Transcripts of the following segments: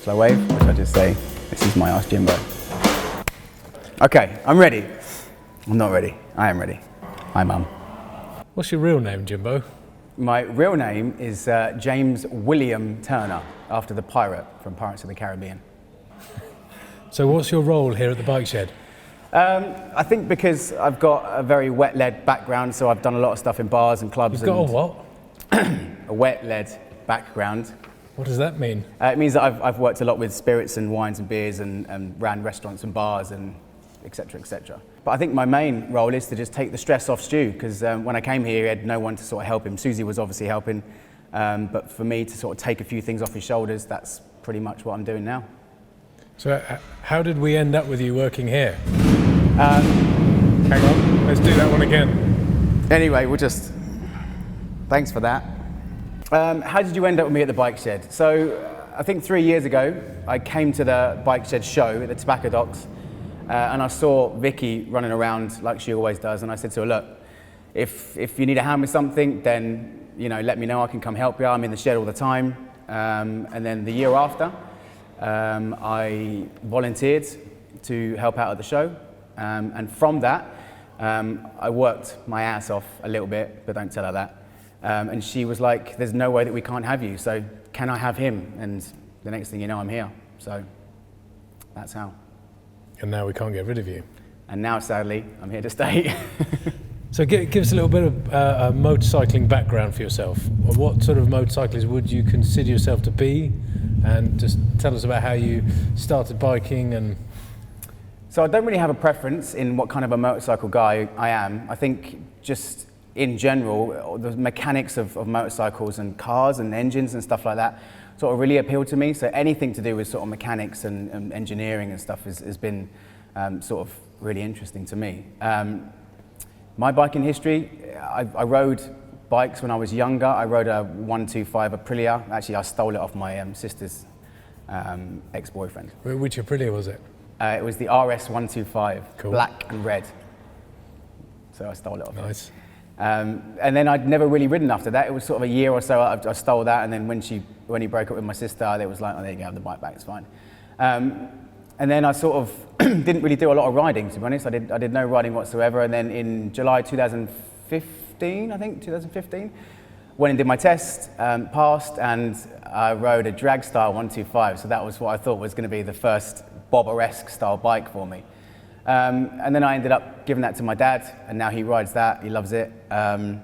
So I wave, which I just say, this is my Ask Jimbo. Okay, I'm ready. I'm not ready. I am ready. Hi, Mum. What's your real name, Jimbo? My real name is James William Turner, after the pirate from Pirates of the Caribbean. So what's your role here at the bike shed? I think because I've got a very wet-led background, so I've done a lot of stuff in bars and clubs. You've got a what? A wet-led background. What does that mean? It means that I've worked a lot with spirits and wines and beers and ran restaurants and bars and et cetera, et cetera. But I think my main role is to just take the stress off Stu, because when I came here, he had no one to sort of help him. Susie was obviously helping, but for me to sort of take a few things off his shoulders, that's pretty much what I'm doing now. So how did we end up with you working here? Hang on, let's do that one again. Anyway, thanks for that. How did you end up with me at the bike shed? So I think 3 years ago, I came to the bike shed show at the Tobacco Docks, and I saw Vicky running around like she always does, and I said to her, look, if you need a hand with something, then let me know, I can come help you. I'm in the shed all the time. And then the year after, I volunteered to help out at the show, and from that, I worked my ass off a little bit, but don't tell her that. And she was like, there's no way that we can't have you, so can I have him? And the next thing you know, I'm here. So that's how. And now we can't get rid of you. And now, sadly, I'm here to stay. So give us a little bit of a motorcycling background for yourself. What sort of motorcyclist would you consider yourself to be? And just tell us about how you started biking. And so I don't really have a preference in what kind of a motorcycle guy I am. I think just in general, the mechanics of motorcycles and cars and engines and stuff like that sort of really appeal to me. So anything to do with sort of mechanics and engineering and stuff has been sort of really interesting to me. My biking history, I rode bikes when I was younger. I rode a 125 Aprilia. Actually, I stole it off my sister's ex-boyfriend. Which Aprilia was it? It was the RS 125, cool. Black and red. So I stole it off. Nice. And then I'd never really ridden after that. It was sort of a year or so I stole that, and then when he broke up with my sister, they was like, oh, there you go, have the bike back, it's fine. And then I sort of didn't really do a lot of riding, to be honest. I did no riding whatsoever, and then in July 2015, went and did my test, passed, and I rode a drag style 125, so that was what I thought was going to be the first bobber-esque style bike for me. And then I ended up giving that to my dad, and now he rides that, he loves it. And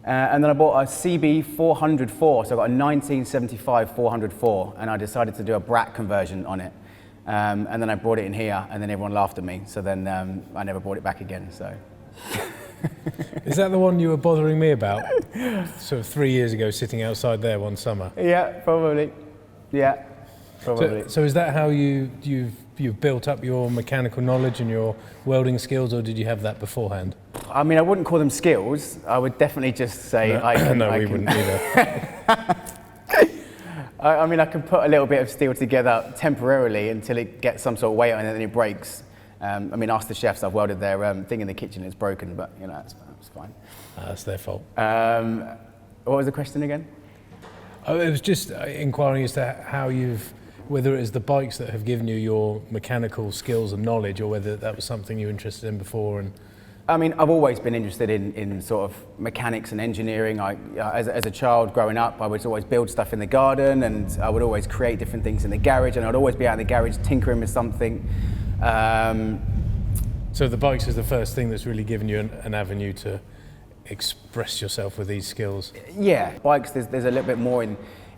then I bought a CB 404, so I got a 1975 404, and I decided to do a brat conversion on it. And then I brought it in here, and then everyone laughed at me, so then I never brought it back again, so. Is that the one you were bothering me about sort of 3 years ago, sitting outside there one summer? Yeah, probably. Yeah, probably. So is that how you've built up your mechanical knowledge and your welding skills, or did you have that beforehand? I mean, I wouldn't call them skills. I would definitely just say we wouldn't either. I mean, I can put a little bit of steel together temporarily until it gets some sort of weight on it and then it breaks. I mean, ask the chefs. I've welded their thing in the kitchen. It's broken, but that's fine. That's their fault. What was the question again? Oh, it was just inquiring as to how whether it is the bikes that have given you your mechanical skills and knowledge, or whether that was something you were interested in before. And I mean, I've always been interested in sort of mechanics and engineering. As a child growing up, I would always build stuff in the garden, and I would always create different things in the garage, and I'd always be out in the garage tinkering with something. So the bikes is the first thing that's really given you an avenue to express yourself with these skills? Yeah, bikes, there's a little bit more in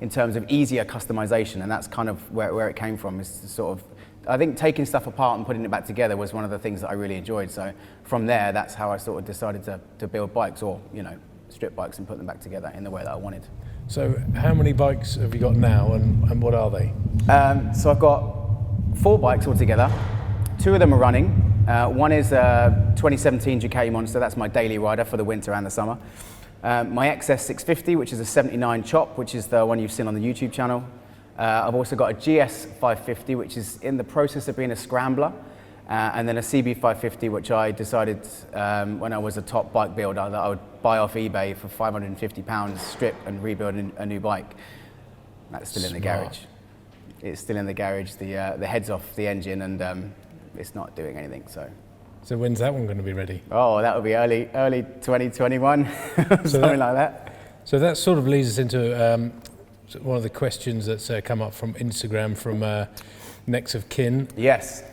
terms of easier customization, and that's kind of where it came from. Is sort of, I think taking stuff apart and putting it back together was one of the things that I really enjoyed. So from there, that's how I sort of decided to build bikes, or strip bikes, and put them back together in the way that I wanted. So how many bikes have you got now, and what are they? So I've got 4 bikes altogether. 2 of them are running. One is a 2017 Ducati Monster. That's my daily rider for the winter and the summer. My XS 650, which is a 79 chop, which is the one you've seen on the YouTube channel. I've also got a GS 550, which is in the process of being a scrambler. And then a CB 550, which I decided when I was a top bike builder that I would buy off eBay for £550, strip and rebuild a new bike. That's still in the garage. It's still in the garage. The head's off the engine, and it's not doing anything. So when's that one going to be ready? Oh, that would be early 2021, something like that. So that sort of leads us into one of the questions that's come up from Instagram from Next of Kin. Yes.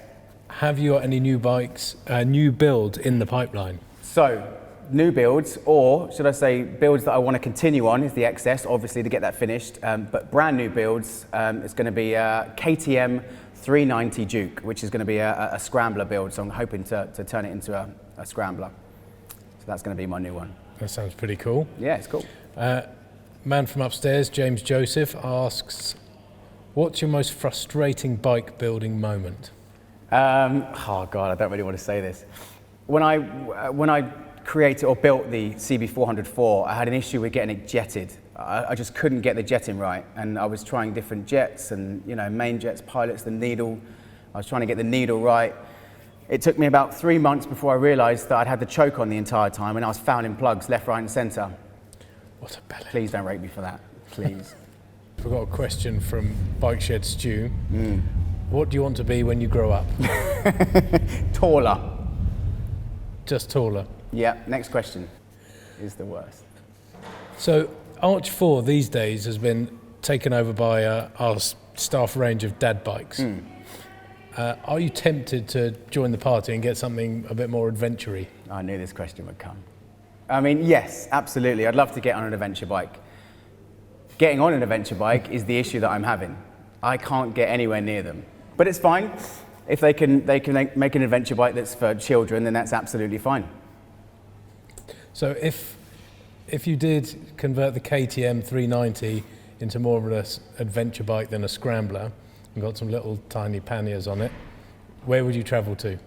Have you got any new bikes, new build in the pipeline? So, new builds, or should I say builds that I want to continue on, is the XS, obviously, to get that finished. But brand new builds, it's going to be a KTM 390 Duke, which is going to be a scrambler build. So I'm hoping to turn it into a scrambler. So that's going to be my new one. That sounds pretty cool. Yeah, it's cool. Man from upstairs, James Joseph, asks, what's your most frustrating bike building moment? Oh God, I don't really want to say this. When I created or built the CB404, I had an issue with getting it jetted. I just couldn't get the jetting right, and I was trying different jets and main jets, pilots, the needle. I was trying to get the needle right. It took me about 3 months before I realised that I'd had the choke on the entire time, and I was fouling plugs left, right, and centre. What a belly. Please don't rate me for that, please. I've got a question from Bike Shed Stu. What do you want to be when you grow up? Taller. Just taller. Yeah, next question is the worst. So Arch 4 these days has been taken over by our staff range of dad bikes. Are you tempted to join the party and get something a bit more adventure-y? I knew this question would come. I mean, yes, absolutely. I'd love to get on an adventure bike. Getting on an adventure bike is the issue that I'm having. I can't get anywhere near them. But it's fine. If they can make an adventure bike that's for children, then that's absolutely fine. So if you did convert the KTM 390 into more of an adventure bike than a scrambler, and got some little tiny panniers on it, where would you travel to?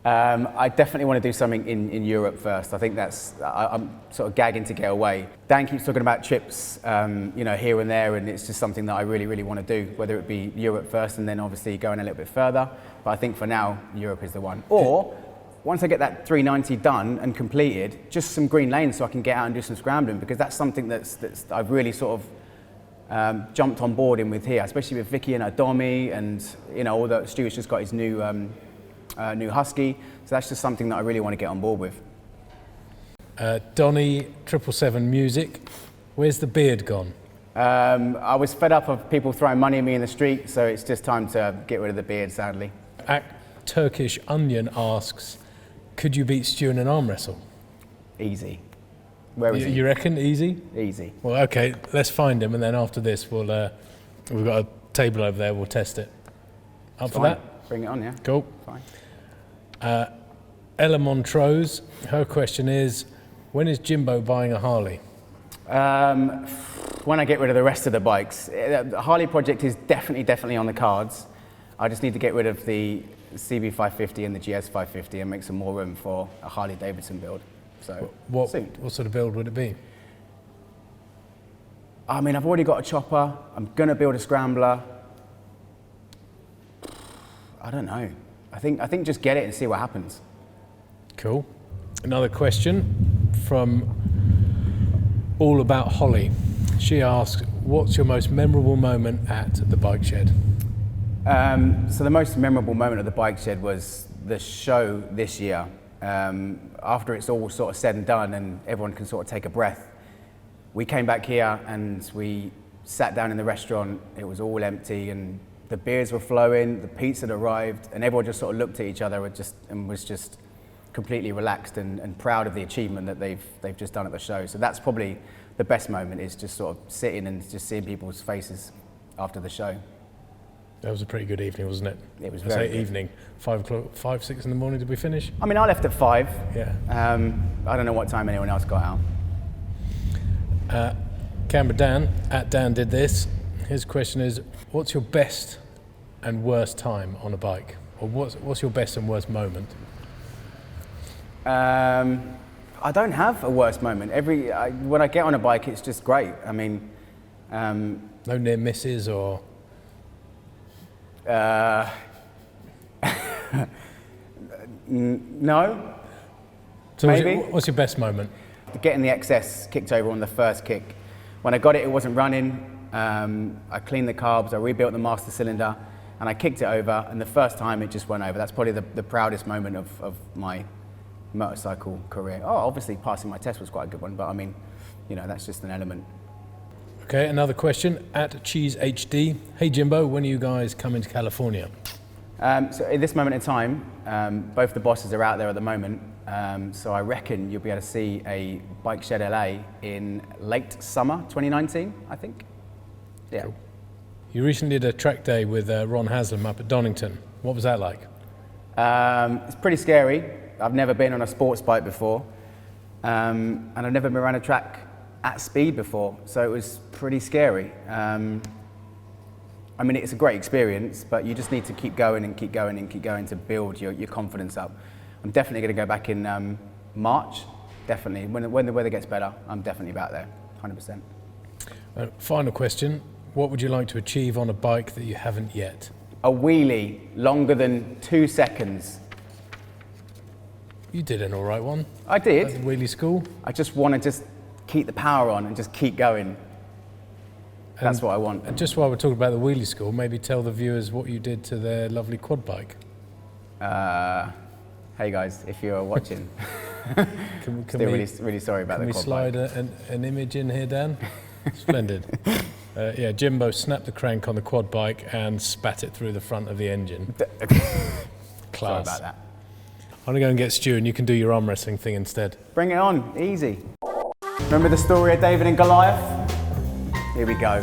I definitely want to do something in Europe first. I think I'm sort of gagging to get away. Dan keeps talking about trips, here and there, and it's just something that I really, really want to do, whether it be Europe first and then obviously going a little bit further. But I think for now, Europe is the one. Or, once I get that 390 done and completed, just some green lanes so I can get out and do some scrambling, because that's something that's I've really sort of jumped on board in with here, especially with Vicky and her Dommy, and all the Stewart's just got his new Husky, so that's just something that I really want to get on board with. Donny 777 Music, where's the beard gone? I was fed up of people throwing money at me in the street, so it's just time to get rid of the beard, sadly. Turkish Onion asks, could you beat Stu in an arm wrestle? Easy. Where is he? You reckon easy? Easy. Well, okay, let's find him, and then after this, we've got a table over there, we'll test it. Up for that? Bring it on, yeah. Cool. Fine. Ella Montrose, her question is, when is Jimbo buying a Harley? When I get rid of the rest of the bikes. The Harley project is definitely on the cards. I just need to get rid of the CB550 and the GS550 and make some more room for a Harley Davidson build. So what soon. What sort of build would it be? I mean, I've already got a chopper. I'm going to build a scrambler. I don't know. I think just get it and see what happens. Cool. Another question from All About Holly. She asks, what's your most memorable moment at the bike shed? So the most memorable moment at the bike shed was the show this year. After it's all sort of said and done and everyone can sort of take a breath, we came back here and we sat down in the restaurant. It was all empty and the beers were flowing, the pizza had arrived, and everyone just sort of looked at each other and was just completely relaxed and proud of the achievement that they've just done at the show. So that's probably the best moment, is just sort of sitting and just seeing people's faces after the show. That was a pretty good evening, wasn't it? It was I very say good. Evening, 5 o'clock, 5, 6 in the morning, did we finish? I mean, I left at 5. Yeah. I don't know what time anyone else got out. Canberra Dan, at Dan Did This, his question is, what's your best and worst time on a bike? Or what's your best and worst moment? I don't have a worst moment. When I get on a bike, it's just great. I mean... no near misses or... No. So maybe. What's your best moment? Getting the XS kicked over on the first kick. When I got it, it wasn't running. I cleaned the carbs, I rebuilt the master cylinder, and I kicked it over, and the first time it just went over. That's probably the proudest moment of my motorcycle career. Oh, obviously passing my test was quite a good one, but I mean, you know, that's just an element. Okay, another question at Cheese HD. Hey Jimbo, when are you guys coming to California? So at this moment in time, both the bosses are out there at the moment, so I reckon you'll be able to see a Bike Shed LA in late summer 2019, I think. Yeah. Cool. You recently did a track day with Ron Haslam up at Donington. What was that like? It's pretty scary. I've never been on a sports bike before, and I've never been around a track at speed before, so it was pretty scary. I mean, it's a great experience, but you just need to keep going and keep going and keep going to build your confidence up. I'm definitely going to go back in March, definitely. When the weather gets better, I'm definitely back there, 100%. Final question. What would you like to achieve on a bike that you haven't yet? A wheelie longer than 2 seconds. You did an all right one. I did. At the wheelie school. I just want to keep the power on and just keep going. That's what I want. And just while we're talking about the wheelie school, maybe tell the viewers what you did to their lovely quad bike. Hey guys, if you're watching, Can really sorry about the we quad slide bike. an image in here, Dan? Splendid. Yeah, Jimbo snapped the crank on the quad bike and spat it through the front of the engine. Class. Sorry about that. I'm going to go and get Stu and you can do your arm wrestling thing instead. Bring it on, easy. Remember the story of David and Goliath? Here we go.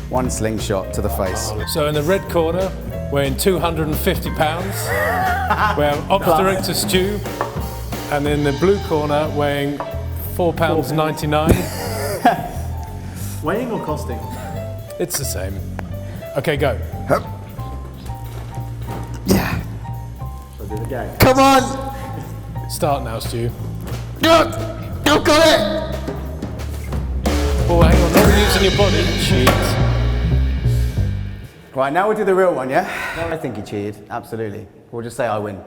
One slingshot to the face. So in the red corner, weighing 250 pounds, we have Obsterictor Stu, and in the blue corner, weighing £4.99. Weighing or costing? It's the same. Okay, go. Yeah. So do it again. Come on! Start now, Stu. Good! You got it! Oh, hang on, not using your body. Cheat. Right, now we'll do the real one, yeah? I think he cheated, absolutely. We'll just say I win.